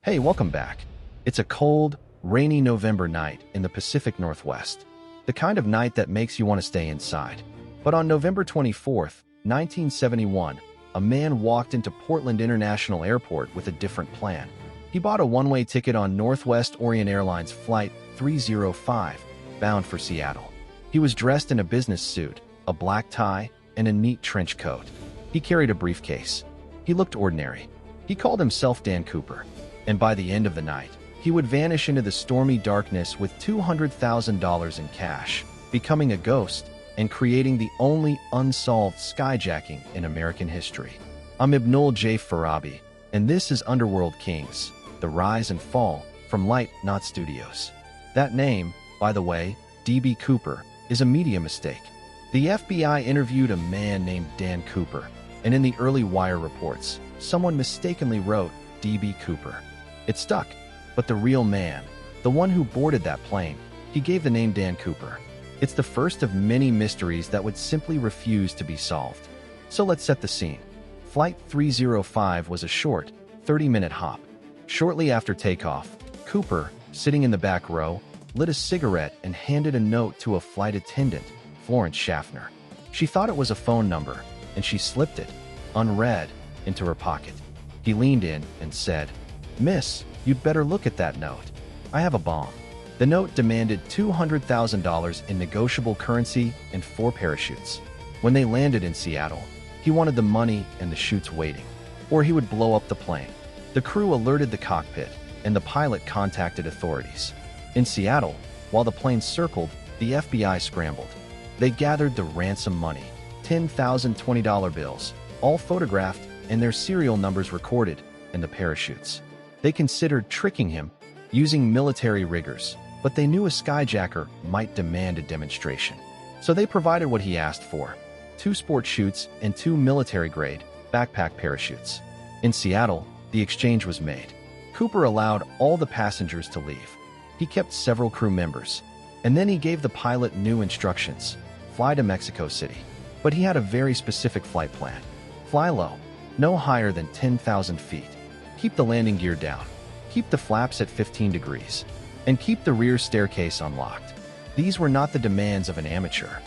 Hey, welcome back. It's a cold, rainy November night in the Pacific Northwest. The kind of night that makes you want to stay inside. But on November 24th, 1971, a man walked into Portland International Airport with a different plan. He bought a one-way ticket on Northwest Orient Airlines Flight 305, bound for Seattle. He was dressed in a business suit, a black tie, and a neat trench coat. He carried a briefcase. He looked ordinary. He called himself Dan Cooper. And by the end of the night, he would vanish into the stormy darkness with $200,000 in cash, becoming a ghost and creating the only unsolved skyjacking in American history. I'm Ibnul J. Farabi, and this is Underworld Kings, The Rise and Fall from Light Not Studios. That name, by the way, D.B. Cooper, is a media mistake. The FBI interviewed a man named Dan Cooper, and in the early wire reports, someone mistakenly wrote D.B. Cooper. It stuck, but the real man, the one who boarded that plane, he gave the name Dan Cooper. It's the first of many mysteries that would simply refuse to be solved. So let's set the scene. Flight 305 was a short, 30-minute hop. Shortly after takeoff, Cooper, sitting in the back row, lit a cigarette and handed a note to a flight attendant, Florence Schaffner. She thought it was a phone number, and she slipped it, unread, into her pocket. He leaned in and said, "Miss, you'd better look at that note. I have a bomb." The note demanded $200,000 in negotiable currency and 4 parachutes. When they landed in Seattle, he wanted the money and the chutes waiting, or he would blow up the plane. The crew alerted the cockpit, and the pilot contacted authorities. In Seattle, while the plane circled, the FBI scrambled. They gathered the ransom money, 10,000 $20 bills, all photographed and their serial numbers recorded, and the parachutes. They considered tricking him, using military rigors, but they knew a skyjacker might demand a demonstration. So they provided what he asked for: 2 sport chutes and 2 military-grade backpack parachutes. In Seattle, the exchange was made. Cooper allowed all the passengers to leave. He kept several crew members, and then he gave the pilot new instructions: fly to Mexico City. But he had a very specific flight plan. Fly low, no higher than 10,000 feet. Keep the landing gear down. Keep the flaps at 15 degrees. And keep the rear staircase unlocked. These were not the demands of an amateur.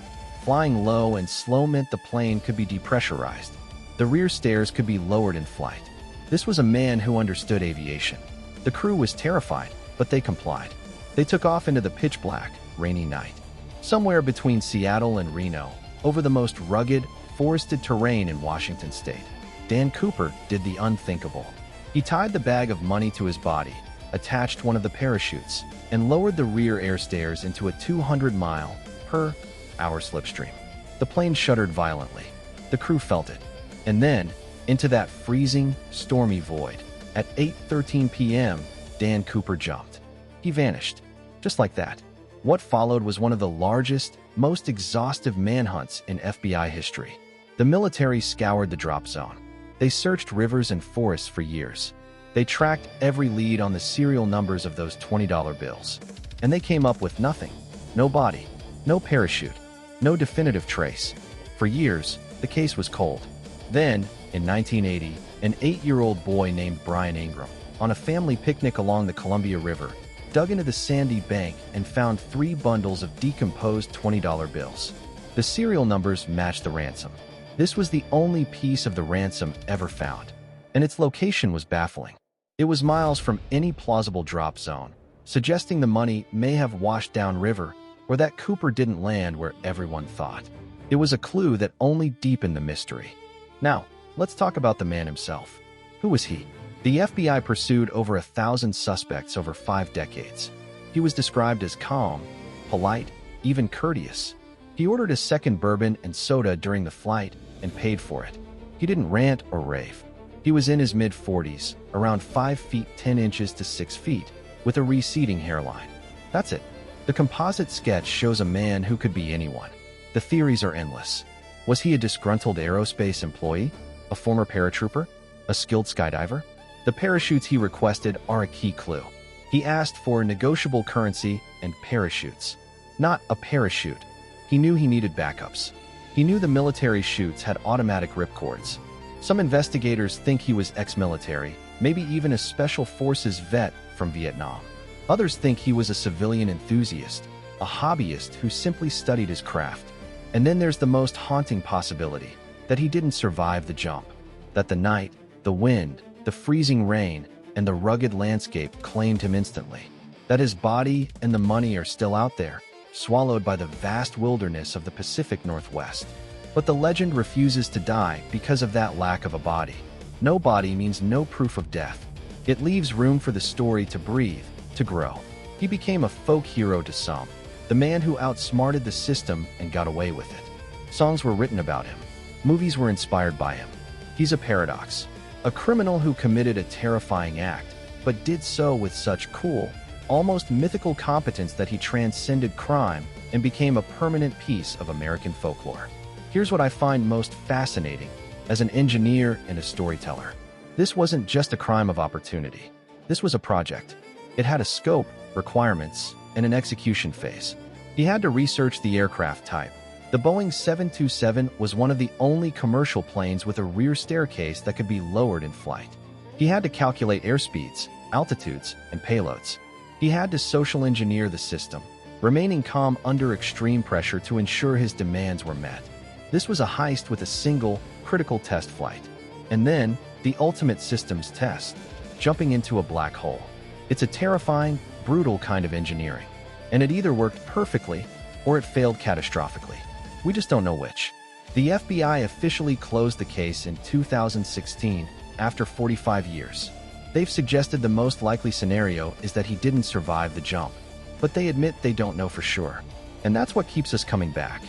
Flying low and slow meant the plane could be depressurized. The rear stairs could be lowered in flight. This was a man who understood aviation. The crew was terrified, but they complied. They took off into the pitch-black, rainy night. Somewhere between Seattle and Reno, over the most rugged, forested terrain in Washington state, Dan Cooper did the unthinkable. He tied the bag of money to his body, attached one of the parachutes, and lowered the rear air stairs into a 200-mile-per-hour slipstream. The plane shuddered violently. The crew felt it. And then, into that freezing, stormy void, at 8:13 p.m., Dan Cooper jumped. He vanished. Just like that. What followed was one of the largest, most exhaustive manhunts in FBI history. The military scoured the drop zone. They searched rivers and forests for years. They tracked every lead on the serial numbers of those $20 bills. And they came up with nothing. No body, no parachute, no definitive trace. For years, the case was cold. Then, in 1980, an 8-year-old boy named Brian Ingram, on a family picnic along the Columbia River, dug into the sandy bank and found 3 bundles of decomposed $20 bills. The serial numbers matched the ransom. This was the only piece of the ransom ever found, and its location was baffling. It was miles from any plausible drop zone, suggesting the money may have washed downriver or that Cooper didn't land where everyone thought. It was a clue that only deepened the mystery. Now, let's talk about the man himself. Who was he? The FBI pursued over 1,000 suspects over 5 decades. He was described as calm, polite, even courteous. He ordered a second bourbon and soda during the flight and paid for it. He didn't rant or rave. He was in his mid-40s, around 5 feet 10 inches to 6 feet, with a receding hairline. That's it. The composite sketch shows a man who could be anyone. The theories are endless. Was he a disgruntled aerospace employee? A former paratrooper? A skilled skydiver? The parachutes he requested are a key clue. He asked for negotiable currency and parachutes. Not a parachute. He knew he needed backups. He knew the military chutes had automatic ripcords. Some investigators think he was ex-military, maybe even a special forces vet from Vietnam. Others think he was a civilian enthusiast, a hobbyist who simply studied his craft. And then there's the most haunting possibility, that he didn't survive the jump, that the night, the wind, the freezing rain, and the rugged landscape claimed him instantly, that his body and the money are still out there, swallowed by the vast wilderness of the Pacific Northwest. But the legend refuses to die because of that lack of a body. No body means no proof of death. It leaves room for the story to breathe, to grow. He became a folk hero to some, the man who outsmarted the system and got away with it. Songs were written about him. Movies were inspired by him. He's a paradox. A criminal who committed a terrifying act, but did so with such cool, almost mythical competence that he transcended crime and became a permanent piece of American folklore. Here's what I find most fascinating as an engineer and a storyteller. This wasn't just a crime of opportunity. This was a project. It had a scope, requirements, and an execution phase. He had to research the aircraft type. The Boeing 727 was one of the only commercial planes with a rear staircase that could be lowered in flight. He had to calculate airspeeds, altitudes, and payloads. He had to social engineer the system, remaining calm under extreme pressure to ensure his demands were met. This was a heist with a single, critical test flight. And then, the ultimate systems test, jumping into a black hole. It's a terrifying, brutal kind of engineering. And it either worked perfectly, or it failed catastrophically. We just don't know which. The FBI officially closed the case in 2016, after 45 years. They've suggested the most likely scenario is that he didn't survive the jump, but they admit they don't know for sure. And that's what keeps us coming back.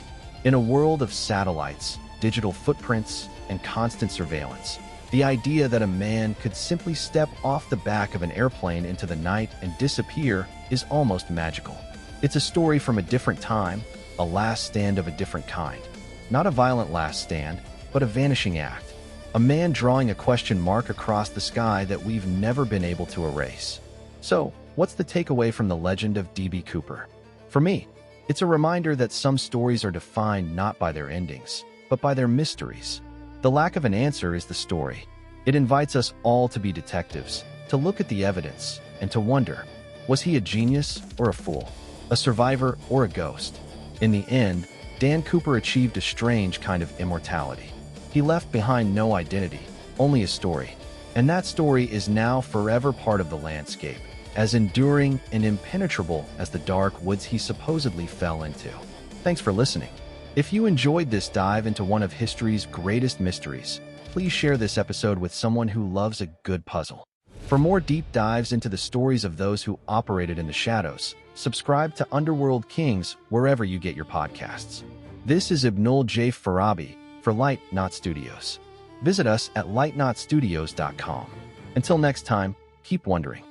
In a world of satellites, digital footprints, and constant surveillance, the idea that a man could simply step off the back of an airplane into the night and disappear is almost magical. It's a story from a different time, a last stand of a different kind. Not a violent last stand, but a vanishing act. A man drawing a question mark across the sky that we've never been able to erase. So, what's the takeaway from the legend of D.B. Cooper? For me, it's a reminder that some stories are defined not by their endings, but by their mysteries. The lack of an answer is the story. It invites us all to be detectives, to look at the evidence, and to wonder, was he a genius or a fool? A survivor or a ghost? In the end, Dan Cooper achieved a strange kind of immortality. He left behind no identity, only a story. And that story is now forever part of the landscape, as enduring and impenetrable as the dark woods he supposedly fell into. Thanks for listening. If you enjoyed this dive into one of history's greatest mysteries, please share this episode with someone who loves a good puzzle. For more deep dives into the stories of those who operated in the shadows, subscribe to Underworld Kings wherever you get your podcasts. This is Ibnul J. Farabi for Light Not Studios. Visit us at lightnotstudios.com. Until next time, keep wondering.